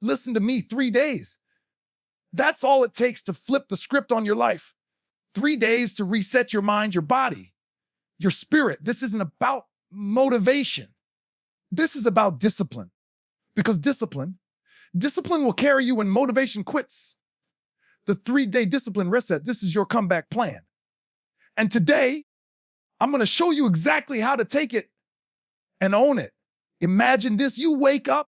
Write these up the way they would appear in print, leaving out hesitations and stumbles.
Listen to me, 3 days. That's all it takes to flip the script on your life. 3 days to reset your mind, your body, your spirit. This isn't about motivation. This is about discipline. Because discipline will carry you when motivation quits. The 3-day discipline reset, this is your comeback plan. And today, I'm going to show you exactly how to take it and own it. Imagine this, you wake up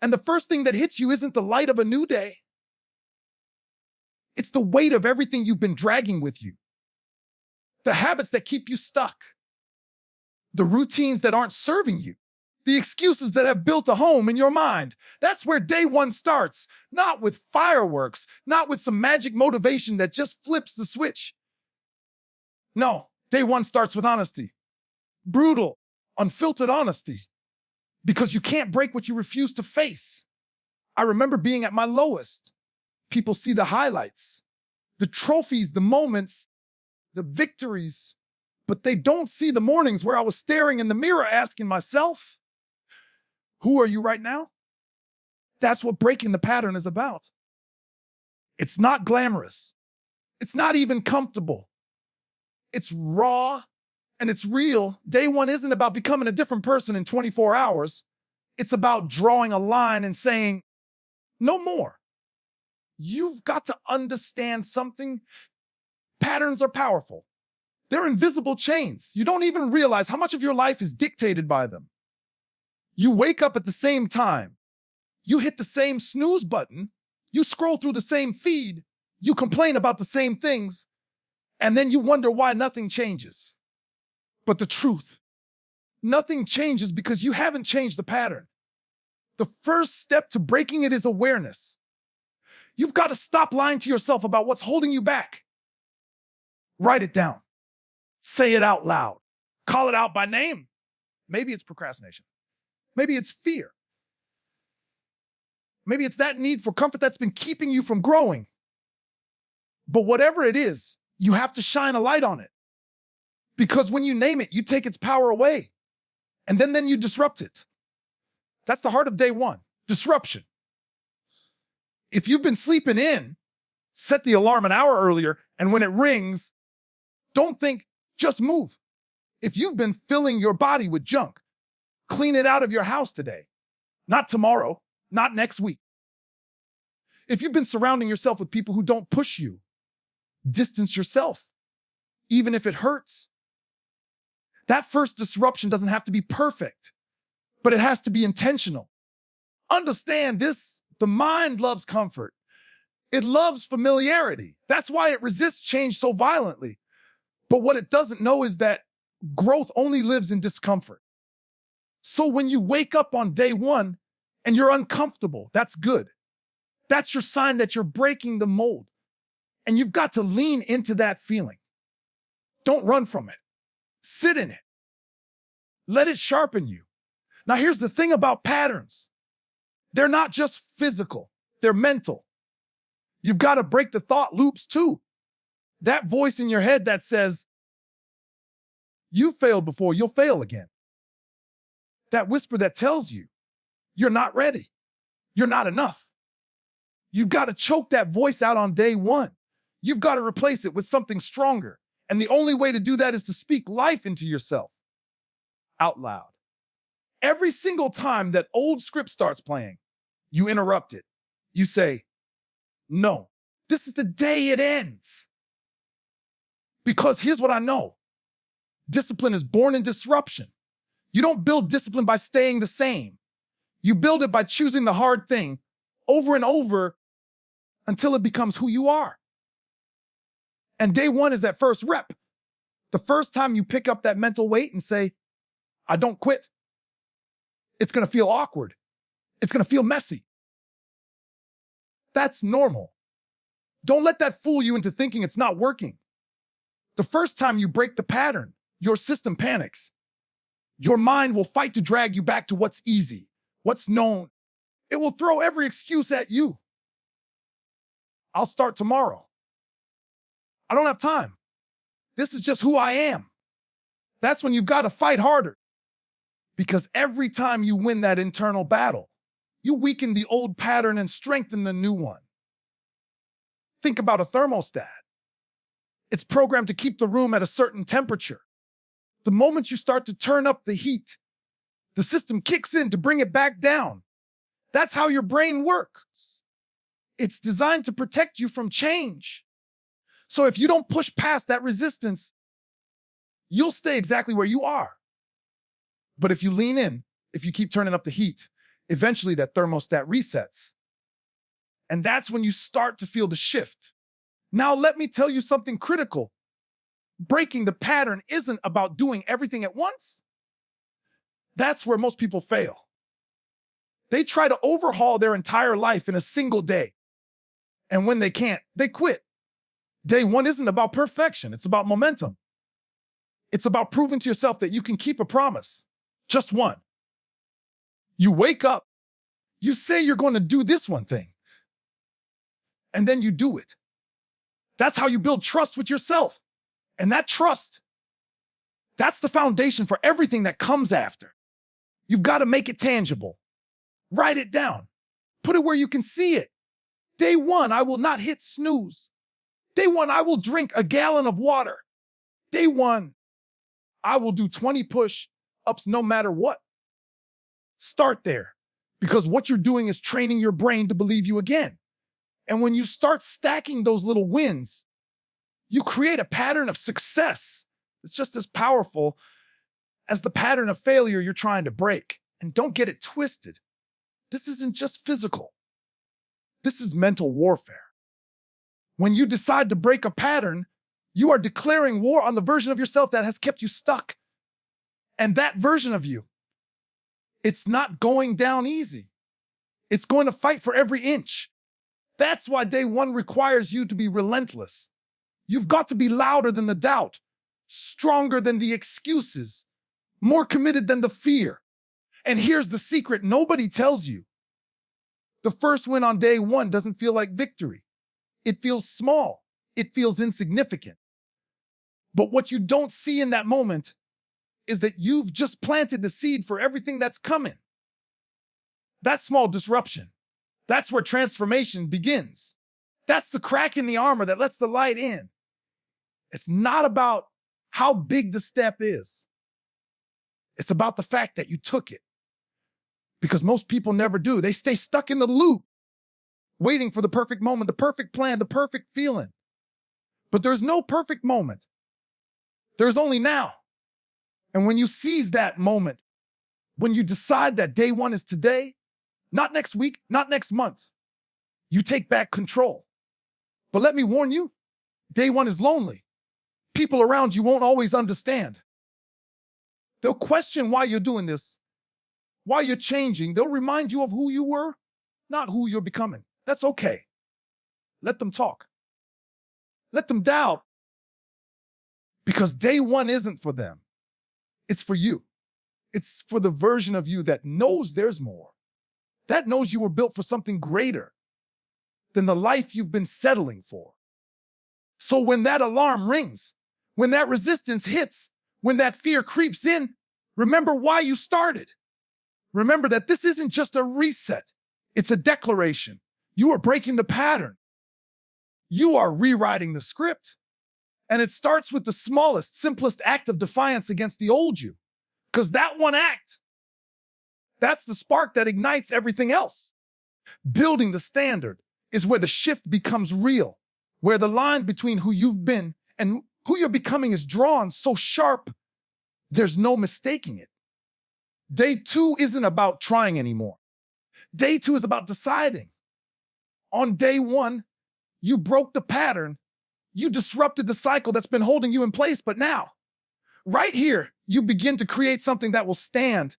and the first thing that hits you isn't the light of a new day. It's the weight of everything you've been dragging with you. The habits that keep you stuck. The routines that aren't serving you. The excuses that have built a home in your mind. That's where day one starts. Not with fireworks, not with some magic motivation that just flips the switch. No, day one starts with honesty. Brutal, unfiltered honesty. Because you can't break what you refuse to face. I remember being at my lowest. People see the highlights, the trophies, the moments, the victories, but they don't see the mornings where I was staring in the mirror asking myself, who are you right now? That's what breaking the pattern is about. It's not glamorous. It's not even comfortable. It's raw and it's real. Day one isn't about becoming a different person in 24 hours. It's about drawing a line and saying, no more. You've got to understand something. Patterns are powerful. They're invisible chains. You don't even realize how much of your life is dictated by them. You wake up at the same time. You hit the same snooze button. You scroll through the same feed. You complain about the same things. And then you wonder why nothing changes. But the truth, nothing changes because you haven't changed the pattern. The first step to breaking it is awareness. You've got to stop lying to yourself about what's holding you back. Write it down. Say it out loud. Call it out by name. Maybe it's procrastination. Maybe it's fear. Maybe it's that need for comfort that's been keeping you from growing. But whatever it is, you have to shine a light on it. Because when you name it, you take its power away. And then you disrupt it. That's the heart of day one, disruption. If you've been sleeping in, set the alarm an hour earlier, and when it rings, don't think, just move. If you've been filling your body with junk, clean it out of your house today. Not tomorrow, not next week. If you've been surrounding yourself with people who don't push you, distance yourself, even if it hurts. That first disruption doesn't have to be perfect, but it has to be intentional. Understand this, the mind loves comfort. It loves familiarity. That's why it resists change so violently. But what it doesn't know is that growth only lives in discomfort. So when you wake up on day one and you're uncomfortable, that's good. That's your sign that you're breaking the mold. And you've got to lean into that feeling. Don't run from it. Sit in it. Let it sharpen you. Now, here's the thing about patterns. They're not just physical. They're mental. You've got to break the thought loops too. That voice in your head that says, you failed before, you'll fail again. That whisper that tells you, you're not ready. You're not enough. You've got to choke that voice out on day one. You've got to replace it with something stronger. And the only way to do that is to speak life into yourself out loud. Every single time that old script starts playing, you interrupt it. You say, no, this is the day it ends. Because here's what I know. Discipline is born in disruption. You don't build discipline by staying the same. You build it by choosing the hard thing over and over until it becomes who you are. And day one is that first rep. The first time you pick up that mental weight and say, I don't quit, it's going to feel awkward. It's going to feel messy. That's normal. Don't let that fool you into thinking it's not working. The first time you break the pattern, your system panics. Your mind will fight to drag you back to what's easy, what's known. It will throw every excuse at you. I'll start tomorrow. I don't have time. This is just who I am. That's when you've got to fight harder. Because every time you win that internal battle, You weaken the old pattern and strengthen the new one. Think about a thermostat. It's programmed to keep the room at a certain temperature. The moment you start to turn up the heat, the system kicks in to bring it back down. That's how your brain works. It's designed to protect you from change. So if you don't push past that resistance, you'll stay exactly where you are. But if you lean in, if you keep turning up the heat, eventually that thermostat resets. And that's when you start to feel the shift. Now, let me tell you something critical. Breaking the pattern isn't about doing everything at once. That's where most people fail. They try to overhaul their entire life in a single day. And when they can't, they quit. Day one isn't about perfection. It's about momentum. It's about proving to yourself that you can keep a promise. Just one. You wake up, you say you're going to do this one thing, and then you do it. That's how you build trust with yourself. And that trust, that's the foundation for everything that comes after. You've got to make it tangible. Write it down. Put it where you can see it. Day one, I will not hit snooze. Day one, I will drink a gallon of water. Day one, I will do 20 push-ups no matter what. Start there, because what you're doing is training your brain to believe you again. And when you start stacking those little wins, you create a pattern of success that's just as powerful as the pattern of failure you're trying to break. And don't get it twisted. This isn't just physical. This is mental warfare. When you decide to break a pattern, you are declaring war on the version of yourself that has kept you stuck. And that version of you, it's not going down easy. It's going to fight for every inch. That's why day one requires you to be relentless. You've got to be louder than the doubt, stronger than the excuses, more committed than the fear. And here's the secret nobody tells you. The first win on day one doesn't feel like victory. It feels small. It feels insignificant. But what you don't see in that moment is that you've just planted the seed for everything that's coming. That small disruption, that's where transformation begins. That's the crack in the armor that lets the light in. It's not about how big the step is. It's about the fact that you took it. Because most people never do. They stay stuck in the loop, waiting for the perfect moment, the perfect plan, the perfect feeling. But there's no perfect moment. There's only now. And when you seize that moment, when you decide that day one is today, not next week, not next month, you take back control. But let me warn you, day one is lonely. People around you won't always understand. They'll question why you're doing this, why you're changing. They'll remind you of who you were, not who you're becoming. That's okay. Let them talk. Let them doubt. Because day one isn't for them. It's for you. It's for the version of you that knows there's more. That knows you were built for something greater than the life you've been settling for. So when that alarm rings, when that resistance hits, when that fear creeps in, remember why you started. Remember that this isn't just a reset. It's a declaration. You are breaking the pattern. You are rewriting the script. And it starts with the smallest, simplest act of defiance against the old you. Because that one act, that's the spark that ignites everything else. Building the standard is where the shift becomes real, where the line between who you've been and who you're becoming is drawn so sharp, there's no mistaking it. Day two isn't about trying anymore. Day two is about deciding. On day one, you broke the pattern. You disrupted the cycle that's been holding you in place, but now, right here, you begin to create something that will stand,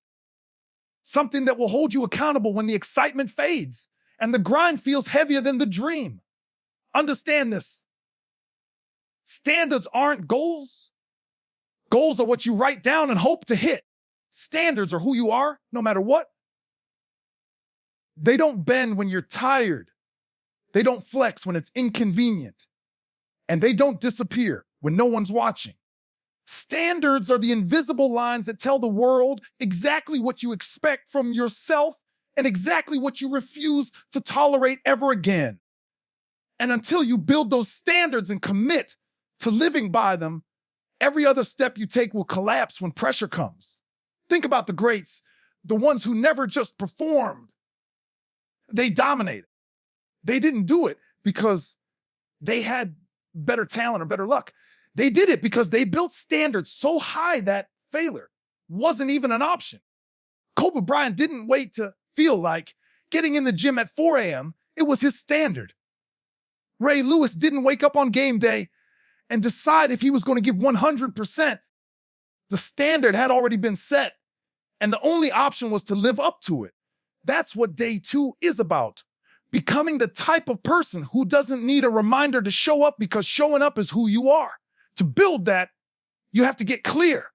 something that will hold you accountable when the excitement fades and the grind feels heavier than the dream. Understand this. Standards aren't goals. Goals are what you write down and hope to hit. Standards are who you are, no matter what. They don't bend when you're tired. They don't flex when it's inconvenient. And they don't disappear when no one's watching. Standards are the invisible lines that tell the world exactly what you expect from yourself and exactly what you refuse to tolerate ever again. And until you build those standards and commit to living by them, every other step you take will collapse when pressure comes. Think about the greats, the ones who never just performed. They dominated. They didn't do it because they had better talent or better luck. They did it because they built standards so high that failure wasn't even an option. Kobe Bryant didn't wait to feel like getting in the gym at 4 a.m. It was his standard. Ray Lewis didn't wake up on game day and decide if he was going to give 100%. The standard had already been set, and the only option was to live up to it. That's what day 2 is about. Becoming the type of person who doesn't need a reminder to show up because showing up is who you are. To build that, you have to get clear.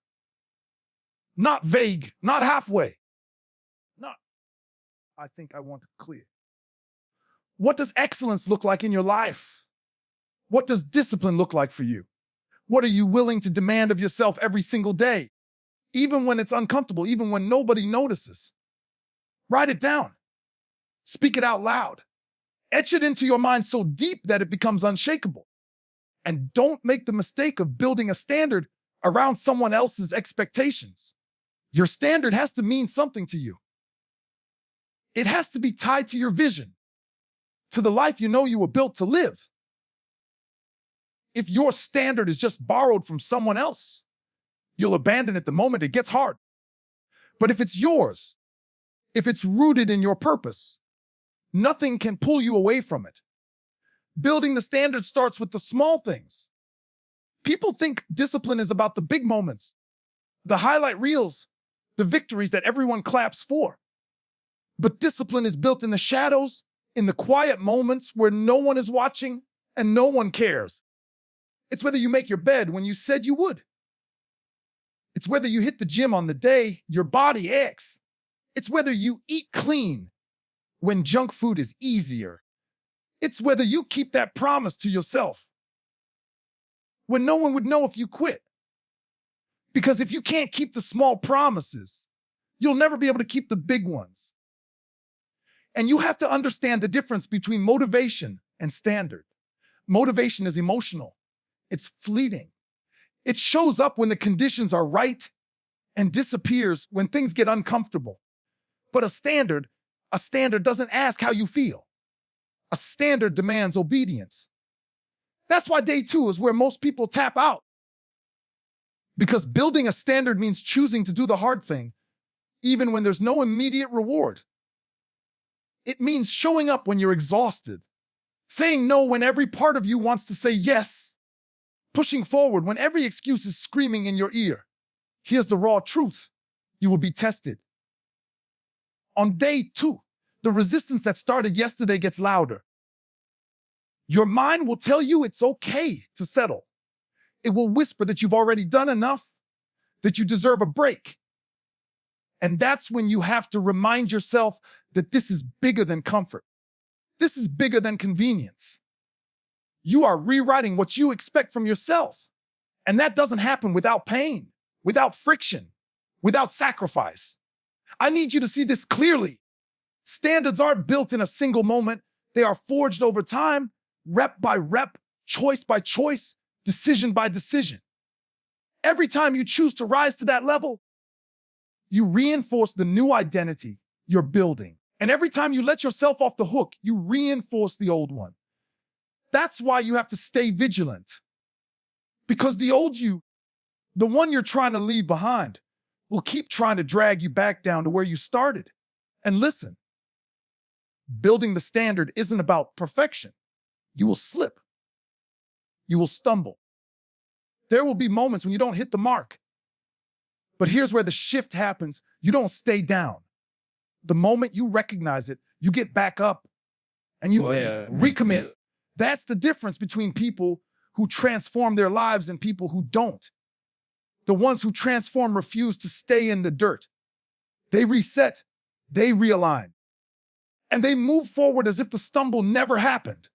Not vague, not halfway. I think I want it clear. What does excellence look like in your life? What does discipline look like for you? What are you willing to demand of yourself every single day? Even when it's uncomfortable, even when nobody notices. Write it down. Speak it out loud. Etch it into your mind so deep that it becomes unshakable. And don't make the mistake of building a standard around someone else's expectations. Your standard has to mean something to you. It has to be tied to your vision, to the life you know you were built to live. If your standard is just borrowed from someone else, you'll abandon it the moment it gets hard. But if it's yours, if it's rooted in your purpose, nothing can pull you away from it. Building the standard starts with the small things. People think discipline is about the big moments, the highlight reels, the victories that everyone claps for. But discipline is built in the shadows, in the quiet moments where no one is watching and no one cares. It's whether you make your bed when you said you would. It's whether you hit the gym on the day your body aches. It's whether you eat clean when junk food is easier. It's whether you keep that promise to yourself when no one would know if you quit. Because if you can't keep the small promises, you'll never be able to keep the big ones. And you have to understand the difference between motivation and standard. Motivation is emotional. It's fleeting. It shows up when the conditions are right and disappears when things get uncomfortable. But a standard doesn't ask how you feel. A standard demands obedience. That's why day 2 is where most people tap out. Because building a standard means choosing to do the hard thing, even when there's no immediate reward. It means showing up when you're exhausted, saying no when every part of you wants to say yes, pushing forward when every excuse is screaming in your ear. Here's the raw truth. You will be tested. On day 2, the resistance that started yesterday gets louder. Your mind will tell you it's okay to settle. It will whisper that you've already done enough, that you deserve a break. And that's when you have to remind yourself that this is bigger than comfort. This is bigger than convenience. You are rewriting what you expect from yourself. And that doesn't happen without pain, without friction, without sacrifice. I need you to see this clearly. Standards aren't built in a single moment. They are forged over time, rep by rep, choice by choice, decision by decision. Every time you choose to rise to that level, you reinforce the new identity you're building. And every time you let yourself off the hook, you reinforce the old one. That's why you have to stay vigilant. Because the old you, the one you're trying to leave behind, will keep trying to drag you back down to where you started. And listen, building the standard isn't about perfection. You will slip. You will stumble. There will be moments when you don't hit the mark. But here's where the shift happens. You don't stay down. The moment you recognize it, you get back up and you recommit. That's the difference between people who transform their lives and people who don't. The ones who transform refuse to stay in the dirt. They reset, they realign, and they move forward as if the stumble never happened.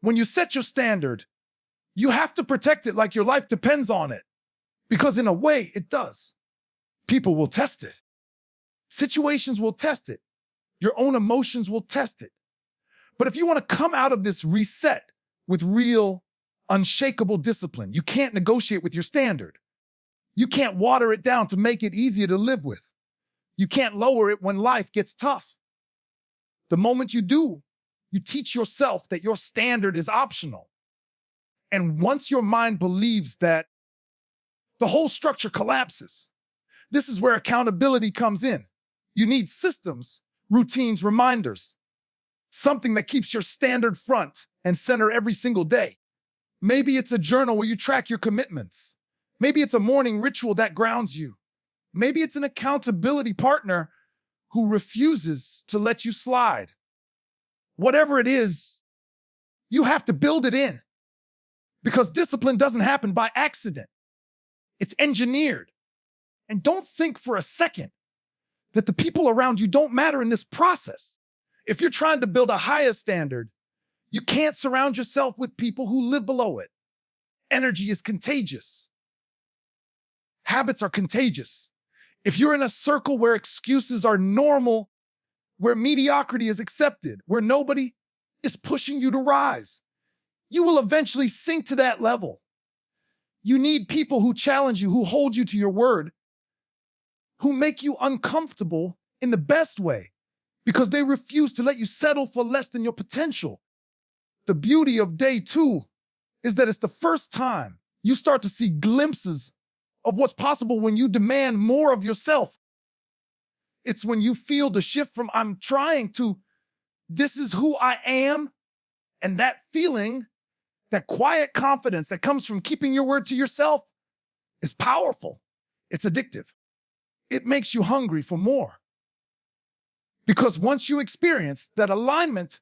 When you set your standard, you have to protect it like your life depends on it. Because in a way, it does. People will test it. Situations will test it. Your own emotions will test it. But if you want to come out of this reset with real, unshakable discipline, you can't negotiate with your standard. You can't water it down to make it easier to live with. You can't lower it when life gets tough. The moment you do, you teach yourself that your standard is optional. And once your mind believes that, the whole structure collapses. This is where accountability comes in. You need systems, routines, reminders, something that keeps your standard front and center every single day. Maybe it's a journal where you track your commitments. Maybe it's a morning ritual that grounds you. Maybe it's an accountability partner who refuses to let you slide. Whatever it is, you have to build it in, because discipline doesn't happen by accident. It's engineered. And don't think for a second that the people around you don't matter in this process. If you're trying to build a higher standard, you can't surround yourself with people who live below it. Energy is contagious. Habits are contagious. If you're in a circle where excuses are normal, where mediocrity is accepted, where nobody is pushing you to rise, you will eventually sink to that level. You need people who challenge you, who hold you to your word, who make you uncomfortable in the best way, because they refuse to let you settle for less than your potential. The beauty of day 2 is that it's the first time you start to see glimpses of what's possible when you demand more of yourself. It's when you feel the shift from I'm trying to this is who I am, and that feeling, that quiet confidence that comes from keeping your word to yourself is powerful. It's addictive. It makes you hungry for more. Because once you experience that alignment,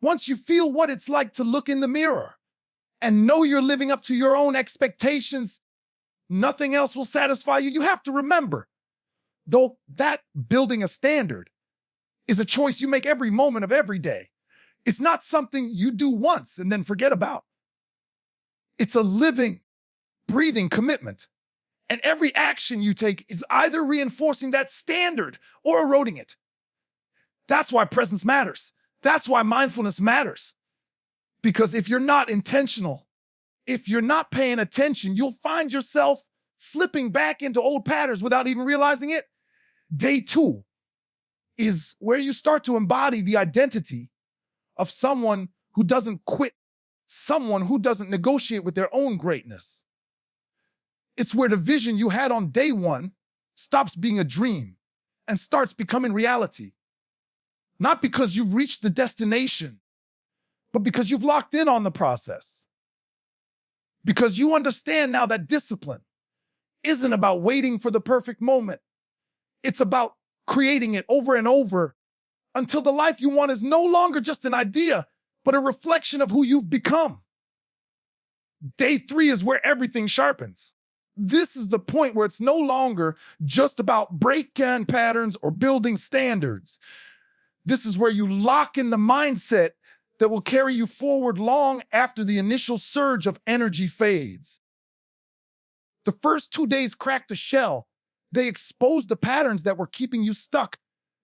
once you feel what it's like to look in the mirror and know you're living up to your own expectations, nothing else will satisfy you. You have to remember, though, that building a standard is a choice you make every moment of every day. It's not something you do once and then forget about. It's a living, breathing commitment. And every action you take is either reinforcing that standard or eroding it. That's why presence matters. That's why mindfulness matters. Because if you're not intentional, if you're not paying attention, you'll find yourself slipping back into old patterns without even realizing it. Day 2 is where you start to embody the identity of someone who doesn't quit, someone who doesn't negotiate with their own greatness. It's where the vision you had on day 1 stops being a dream and starts becoming reality. Not because you've reached the destination, but because you've locked in on the process. Because you understand now that discipline isn't about waiting for the perfect moment. It's about creating it over and over until the life you want is no longer just an idea, but a reflection of who you've become. Day 3 is where everything sharpens. This is the point where it's no longer just about break-in patterns or building standards. This is where you lock in the mindset that will carry you forward long after the initial surge of energy fades. The first 2 days cracked the shell. They exposed the patterns that were keeping you stuck.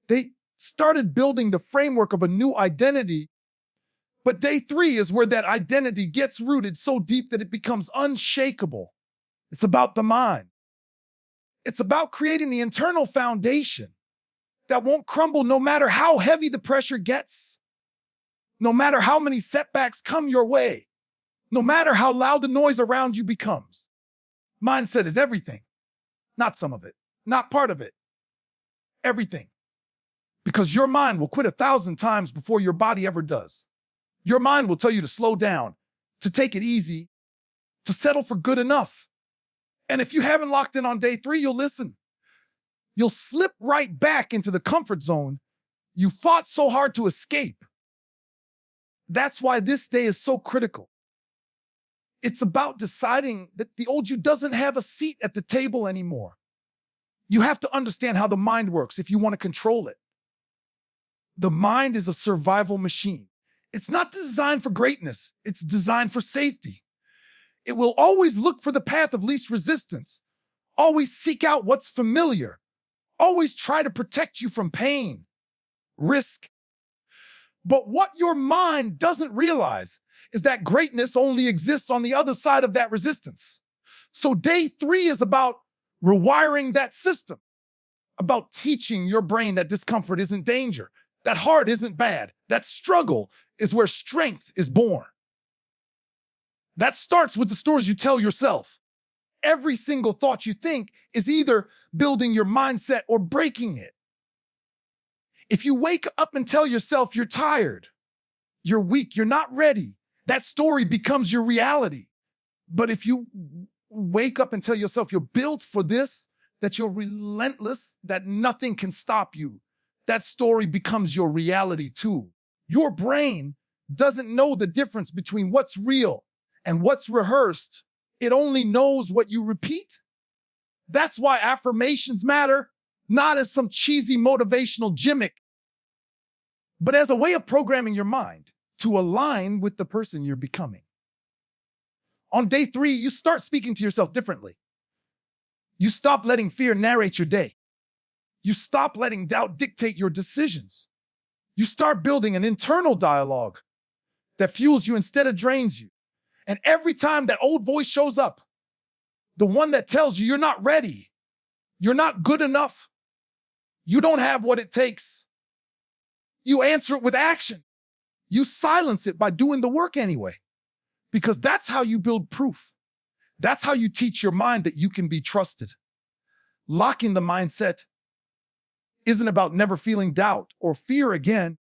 They started building the framework of a new identity. But day 3 is where that identity gets rooted so deep that it becomes unshakable. It's about the mind. It's about creating the internal foundation that won't crumble no matter how heavy the pressure gets, no matter how many setbacks come your way, no matter how loud the noise around you becomes. Mindset is everything, not some of it, not part of it, everything. Because your mind will quit 1,000 times before your body ever does. Your mind will tell you to slow down, to take it easy, to settle for good enough. And if you haven't locked in on day 3, you'll listen. You'll slip right back into the comfort zone you fought so hard to escape. That's why this day is so critical. It's about deciding that the old you doesn't have a seat at the table anymore. You have to understand how the mind works if you want to control it. The mind is a survival machine. It's not designed for greatness. It's designed for safety. It will always look for the path of least resistance, always seek out what's familiar, always try to protect you from pain. risk. But what your mind doesn't realize is that greatness only exists on the other side of that resistance. So day 3 is about rewiring that system, about teaching your brain that discomfort isn't danger, that hard isn't bad, that struggle is where strength is born. That starts with the stories you tell yourself. Every single thought you think is either building your mindset or breaking it. If you wake up and tell yourself you're tired, you're weak, you're not ready, that story becomes your reality. But if you wake up and tell yourself you're built for this, that you're relentless, that nothing can stop you, that story becomes your reality too. Your brain doesn't know the difference between what's real and what's rehearsed. It only knows what you repeat. That's why affirmations matter, not as some cheesy motivational gimmick, but as a way of programming your mind to align with the person you're becoming. On day 3, you start speaking to yourself differently. You stop letting fear narrate your day. You stop letting doubt dictate your decisions. You start building an internal dialogue that fuels you instead of drains you. And every time that old voice shows up, the one that tells you you're not ready, you're not good enough, you don't have what it takes, you answer it with action. You silence it by doing the work anyway, because that's how you build proof. That's how you teach your mind that you can be trusted. Locking the mindset isn't about never feeling doubt or fear again.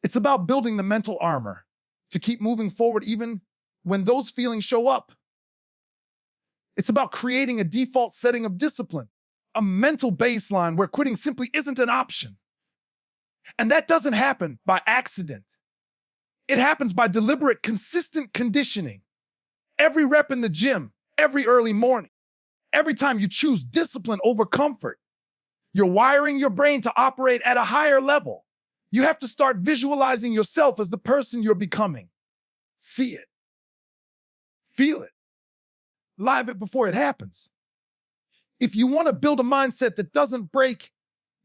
It's about building the mental armor to keep moving forward even when those feelings show up. It's about creating a default setting of discipline, a mental baseline where quitting simply isn't an option. And that doesn't happen by accident. It happens by deliberate, consistent conditioning. Every rep in the gym, every early morning, every time you choose discipline over comfort, you're wiring your brain to operate at a higher level. You have to start visualizing yourself as the person you're becoming. See it. Feel it. Live it before it happens. If you want to build a mindset that doesn't break,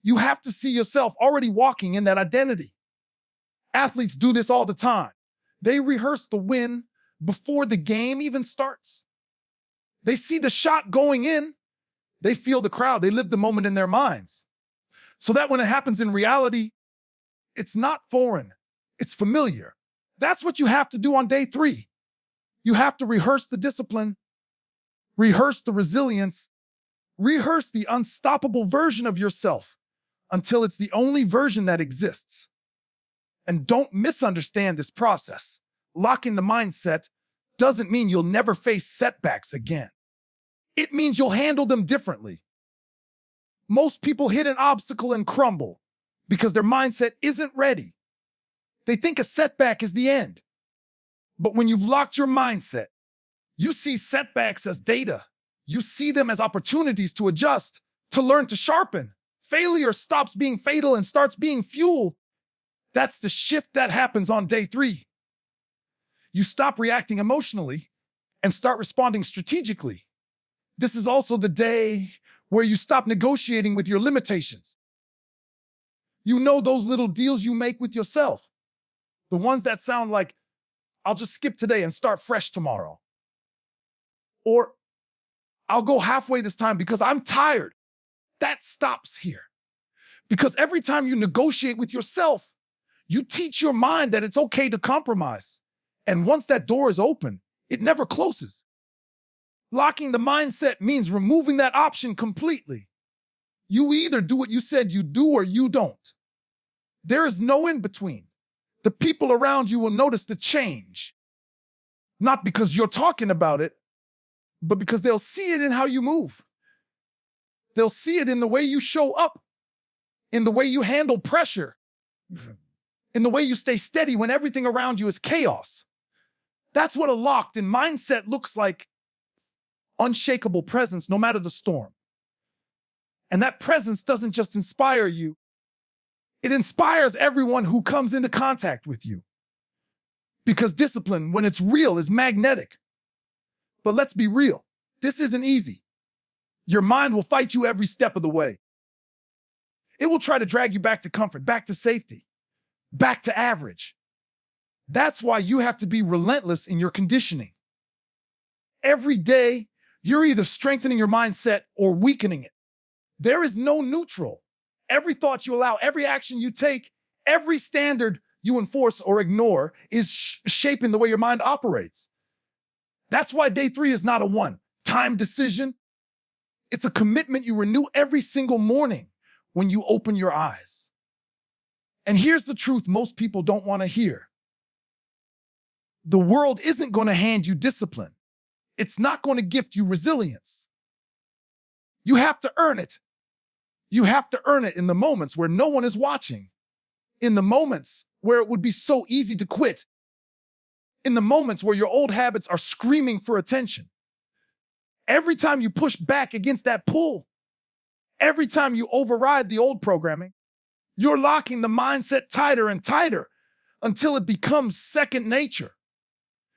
you have to see yourself already walking in that identity. Athletes do this all the time. They rehearse the win before the game even starts. They see the shot going in. They feel the crowd. They live the moment in their minds. So that when it happens in reality, it's not foreign. It's familiar. That's what you have to do on day 3. You have to rehearse the discipline, rehearse the resilience, rehearse the unstoppable version of yourself until it's the only version that exists. And don't misunderstand this process. Locking the mindset doesn't mean you'll never face setbacks again. It means you'll handle them differently. Most people hit an obstacle and crumble because their mindset isn't ready. They think a setback is the end. But when you've locked your mindset, you see setbacks as data. You see them as opportunities to adjust, to learn, to sharpen. Failure stops being fatal and starts being fuel. That's the shift that happens on day 3. You stop reacting emotionally and start responding strategically. This is also the day where you stop negotiating with your limitations. You know those little deals you make with yourself, the ones that sound like, I'll just skip today and start fresh tomorrow. Or I'll go halfway this time because I'm tired. That stops here. Because every time you negotiate with yourself, you teach your mind that it's okay to compromise. And once that door is open, it never closes. Locking the mindset means removing that option completely. You either do what you said you do or you don't. There is no in between. The people around you will notice the change. Not because you're talking about it, but because they'll see it in how you move. They'll see it in the way you show up, in the way you handle pressure, in the way you stay steady when everything around you is chaos. That's what a locked-in mindset looks like. Unshakable presence no matter the storm. And that presence doesn't just inspire you, it inspires everyone who comes into contact with you. Because discipline, when it's real, is magnetic. But let's be real, this isn't easy. Your mind will fight you every step of the way. It will try to drag you back to comfort, back to safety, back to average. That's why you have to be relentless in your conditioning. Every day, you're either strengthening your mindset or weakening it. There is no neutral. Every thought you allow, every action you take, every standard you enforce or ignore is shaping the way your mind operates. That's why day 3 is not a one-time decision. It's a commitment you renew every single morning when you open your eyes. And here's the truth most people don't want to hear. The world isn't going to hand you discipline. It's not going to gift you resilience. You have to earn it. You have to earn it in the moments where no one is watching, in the moments where it would be so easy to quit, in the moments where your old habits are screaming for attention. Every time you push back against that pull, every time you override the old programming, you're locking the mindset tighter and tighter until it becomes second nature.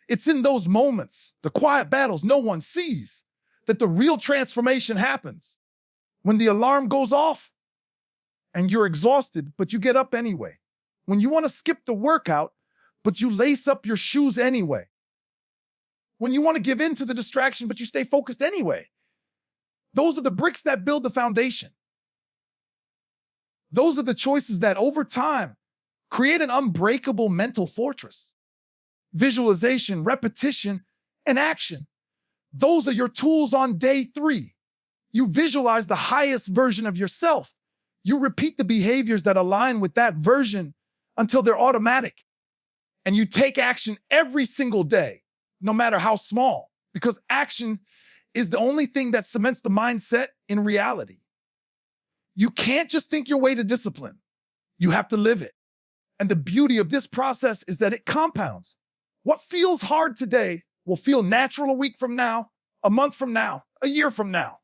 It's in those moments, the quiet battles no one sees, that the real transformation happens. When the alarm goes off and you're exhausted, but you get up anyway. When you want to skip the workout, but you lace up your shoes anyway. When you want to give in to the distraction, but you stay focused anyway. Those are the bricks that build the foundation. Those are the choices that over time create an unbreakable mental fortress. Visualization, repetition, and action. Those are your tools on day 3. You visualize the highest version of yourself. You repeat the behaviors that align with that version until they're automatic. And you take action every single day, no matter how small, because action is the only thing that cements the mindset in reality. You can't just think your way to discipline. You have to live it. And the beauty of this process is that it compounds. What feels hard today will feel natural a week from now, a month from now, a year from now.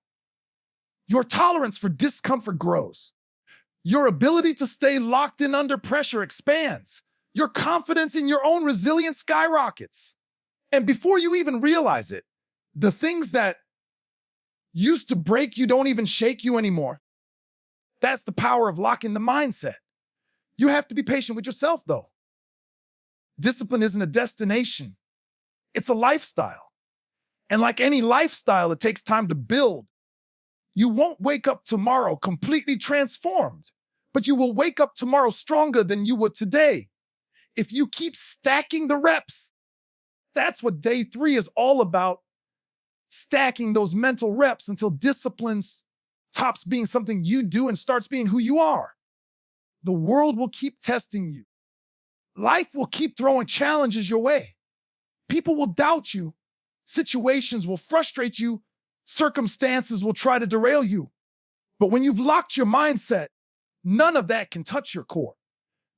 Your tolerance for discomfort grows. Your ability to stay locked in under pressure expands. Your confidence in your own resilience skyrockets. And before you even realize it, the things that used to break you don't even shake you anymore. That's the power of locking the mindset. You have to be patient with yourself, though. Discipline isn't a destination. It's a lifestyle. And like any lifestyle, it takes time to build. You won't wake up tomorrow completely transformed, but you will wake up tomorrow stronger than you would today. If you keep stacking the reps, that's what day 3 is all about. Stacking those mental reps until discipline stops being something you do and starts being who you are. The world will keep testing you. Life will keep throwing challenges your way. People will doubt you. Situations will frustrate you. Circumstances will try to derail you. But when you've locked your mindset, none of that can touch your core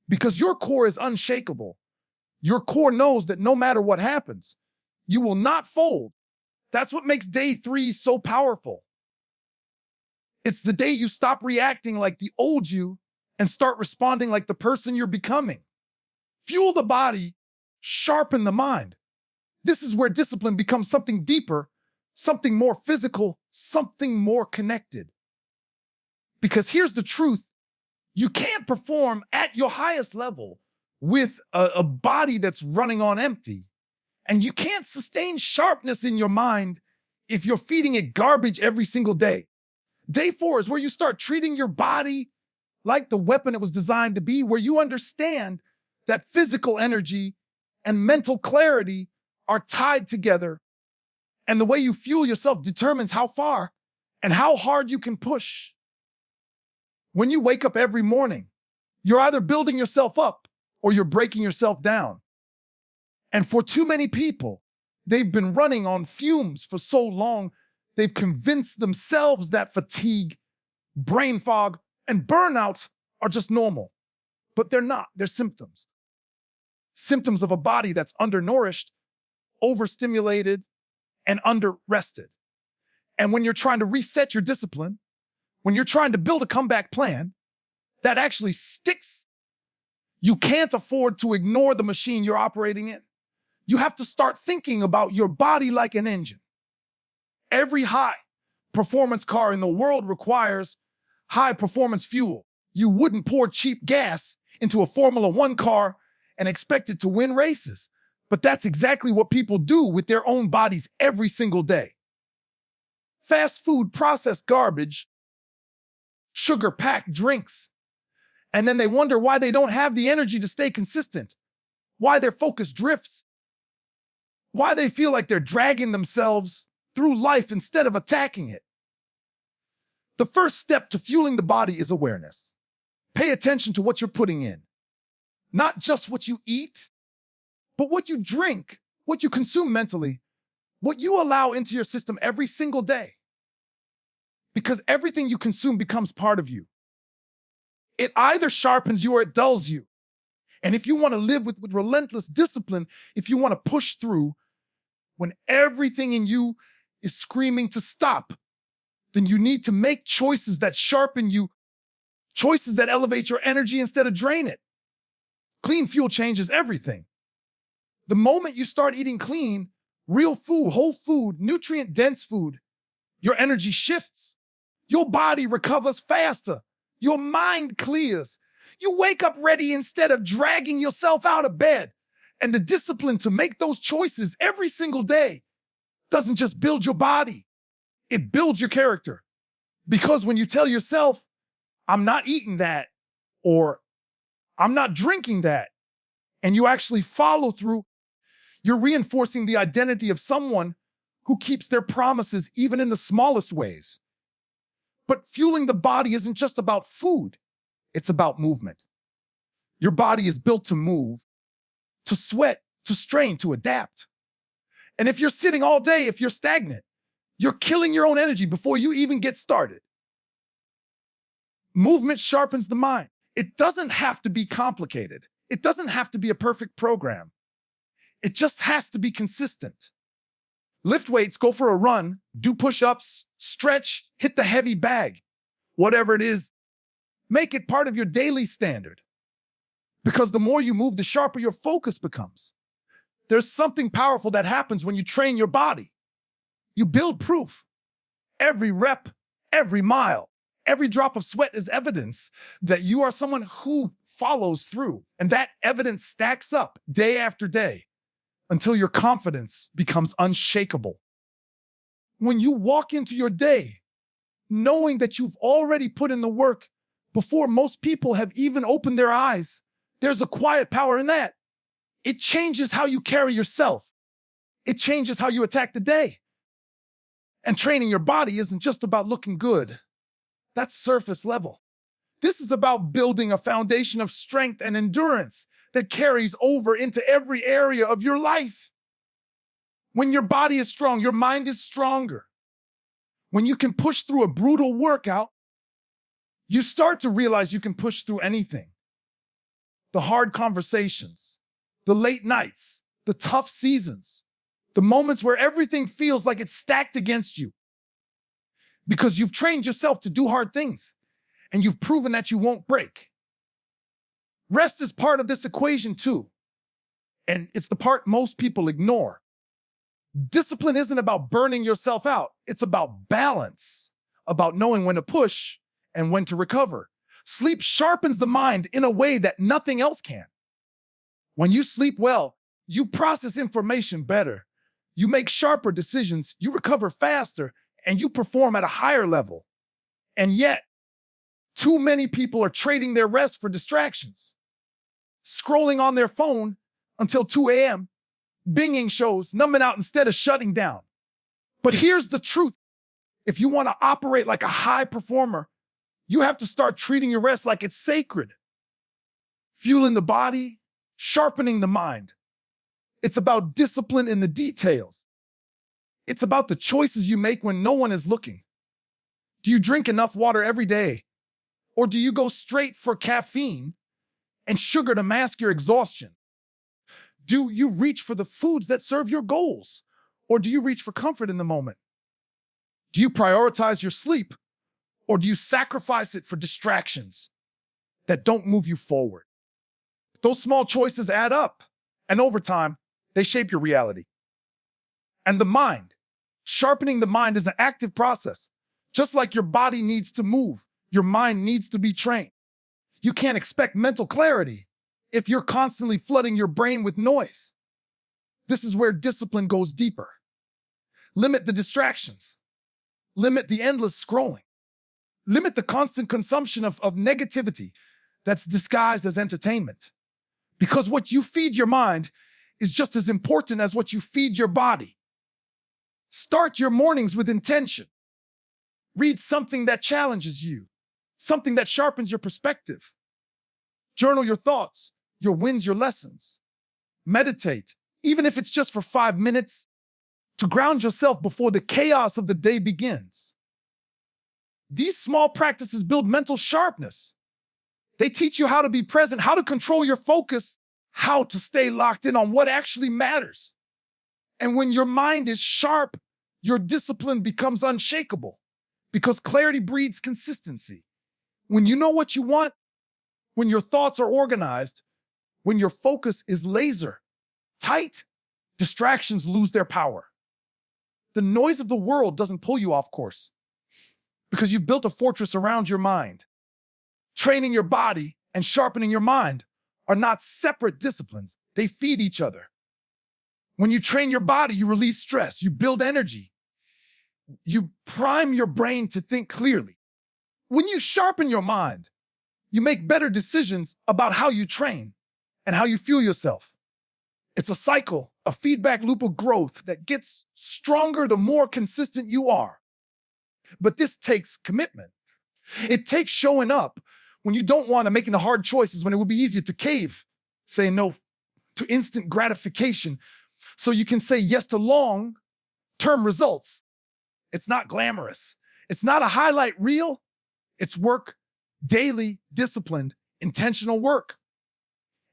because your core is unshakable. Your core knows that no matter what happens, you will not fold. That's what makes day 3 so powerful. It's the day you stop reacting like the old you and start responding like the person you're becoming. Fuel the body, sharpen the mind. This is where discipline becomes something deeper, something more physical, something more connected. Because here's the truth. You can't perform at your highest level with a body that's running on empty. And you can't sustain sharpness in your mind if you're feeding it garbage every single day. Day 4 is where you start treating your body like the weapon it was designed to be, where you understand that physical energy and mental clarity are tied together. And the way you fuel yourself determines how far and how hard you can push. When you wake up every morning, you're either building yourself up or you're breaking yourself down. And for too many people, they've been running on fumes for so long, they've convinced themselves that fatigue, brain fog, and burnouts are just normal. But they're not. They're symptoms. Symptoms of a body that's undernourished, overstimulated, and underrested. And when you're trying to reset your discipline, when you're trying to build a comeback plan that actually sticks, you can't afford to ignore the machine you're operating in. You have to start thinking about your body like an engine. Every high performance car in the world requires high performance fuel. You wouldn't pour cheap gas into a Formula One car and expect it to win races. But that's exactly what people do with their own bodies every single day. Fast food, processed garbage, sugar-packed drinks. And then they wonder why they don't have the energy to stay consistent, why their focus drifts, why they feel like they're dragging themselves through life instead of attacking it. The first step to fueling the body is awareness. Pay attention to what you're putting in. Not just what you eat, but what you drink, what you consume mentally, what you allow into your system every single day. Because everything you consume becomes part of you. It either sharpens you or it dulls you. And if you want to live with relentless discipline, if you want to push through when everything in you is screaming to stop, then you need to make choices that sharpen you, choices that elevate your energy instead of drain it. Clean fuel changes everything. The moment you start eating clean, real food, whole food, nutrient-dense food, your energy shifts. Your body recovers faster. Your mind clears. You wake up ready instead of dragging yourself out of bed. And the discipline to make those choices every single day doesn't just build your body, it builds your character. Because when you tell yourself, I'm not eating that, or I'm not drinking that, and you actually follow through, you're reinforcing the identity of someone who keeps their promises even in the smallest ways. But fueling the body isn't just about food, it's about movement. Your body is built to move, to sweat, to strain, to adapt. And if you're sitting all day, if you're stagnant, you're killing your own energy before you even get started. Movement sharpens the mind. It doesn't have to be complicated. It doesn't have to be a perfect program. It just has to be consistent. Lift weights, go for a run, do push-ups, stretch, hit the heavy bag. Whatever it is, make it part of your daily standard. Because the more you move, the sharper your focus becomes. There's something powerful that happens when you train your body. You build proof. Every rep, every mile, every drop of sweat is evidence that you are someone who follows through. And that evidence stacks up day after day until your confidence becomes unshakable. When you walk into your day, knowing that you've already put in the work before most people have even opened their eyes, there's a quiet power in that. It changes how you carry yourself. It changes how you attack the day. And training your body isn't just about looking good. That's surface level. This is about building a foundation of strength and endurance that carries over into every area of your life. When your body is strong, your mind is stronger. When you can push through a brutal workout, you start to realize you can push through anything. The hard conversations, the late nights, the tough seasons, the moments where everything feels like it's stacked against you. Because you've trained yourself to do hard things, and you've proven that you won't break. Rest is part of this equation too, and it's the part most people ignore. Discipline isn't about burning yourself out. It's about balance, about knowing when to push and when to recover. Sleep sharpens the mind in a way that nothing else can. When you sleep well, you process information better. You make sharper decisions, you recover faster, and you perform at a higher level. And yet, too many people are trading their rest for distractions. Scrolling on their phone until 2 a.m., binging shows, numbing out instead of shutting down. But here's the truth. If you want to operate like a high performer, you have to start treating your rest like it's sacred. Fueling the body, sharpening the mind. It's about discipline in the details. It's about the choices you make when no one is looking. Do you drink enough water every day? Or do you go straight for caffeine and sugar to mask your exhaustion? Do you reach for the foods that serve your goals? Or do you reach for comfort in the moment? Do you prioritize your sleep? Or do you sacrifice it for distractions that don't move you forward? Those small choices add up, and over time, they shape your reality. And the mind, sharpening the mind is an active process. Just like your body needs to move, your mind needs to be trained. You can't expect mental clarity if you're constantly flooding your brain with noise. This is where discipline goes deeper. Limit the distractions. Limit the endless scrolling. Limit the constant consumption of negativity that's disguised as entertainment. Because what you feed your mind is just as important as what you feed your body. Start your mornings with intention. Read something that challenges you, something that sharpens your perspective. Journal your thoughts, your wins, your lessons. Meditate, even if it's just for 5 minutes, to ground yourself before the chaos of the day begins. These small practices build mental sharpness. They teach you how to be present, how to control your focus, how to stay locked in on what actually matters. And when your mind is sharp, your discipline becomes unshakable because clarity breeds consistency. When you know what you want, when your thoughts are organized, when your focus is laser tight, distractions lose their power. The noise of the world doesn't pull you off course because you've built a fortress around your mind. Training your body and sharpening your mind are not separate disciplines. They feed each other. When you train your body, you release stress, you build energy, you prime your brain to think clearly. When you sharpen your mind, you make better decisions about how you train and how you fuel yourself. It's a cycle, a feedback loop of growth that gets stronger the more consistent you are. But this takes commitment. It takes showing up when you don't want to, making the hard choices when it would be easier to cave, saying no to instant gratification so you can say yes to long-term results. It's not glamorous. It's not a highlight reel. It's work, daily, disciplined, intentional work.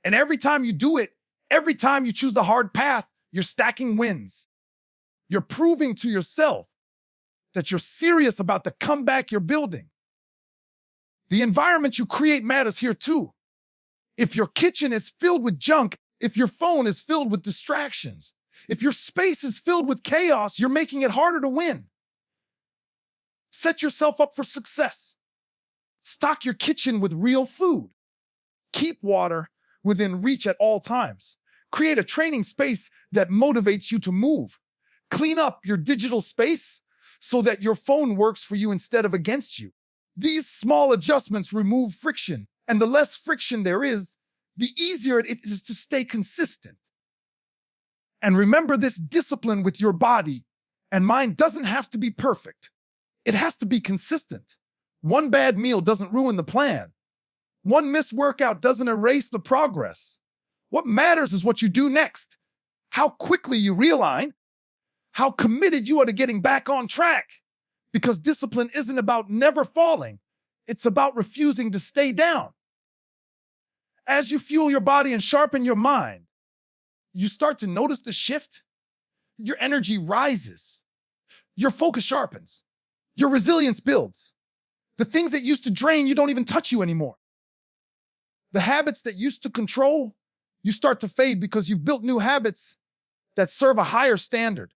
And every time you do it, every time you choose the hard path, you're stacking wins. You're proving to yourself that you're serious about the comeback you're building. The environment you create matters here too. If your kitchen is filled with junk, if your phone is filled with distractions, if your space is filled with chaos, you're making it harder to win. Set yourself up for success. Stock your kitchen with real food. Keep water within reach at all times. Create a training space that motivates you to move. Clean up your digital space so that your phone works for you instead of against you. These small adjustments remove friction, and the less friction there is, the easier it is to stay consistent. And remember, this discipline with your body and mind doesn't have to be perfect. It has to be consistent. One bad meal doesn't ruin the plan. One missed workout doesn't erase the progress. What matters is what you do next, how quickly you realign, how committed you are to getting back on track. Because discipline isn't about never falling. It's about refusing to stay down. As you fuel your body and sharpen your mind, you start to notice the shift. Your energy rises. Your focus sharpens. Your resilience builds. The things that used to drain you don't even touch you anymore. The habits that used to control, you start to fade because you've built new habits that serve a higher standard.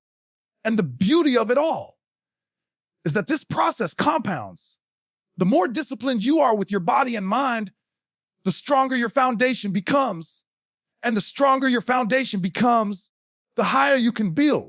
And the beauty of it all is that this process compounds. The more disciplined you are with your body and mind, the stronger your foundation becomes. And the stronger your foundation becomes, the higher you can build.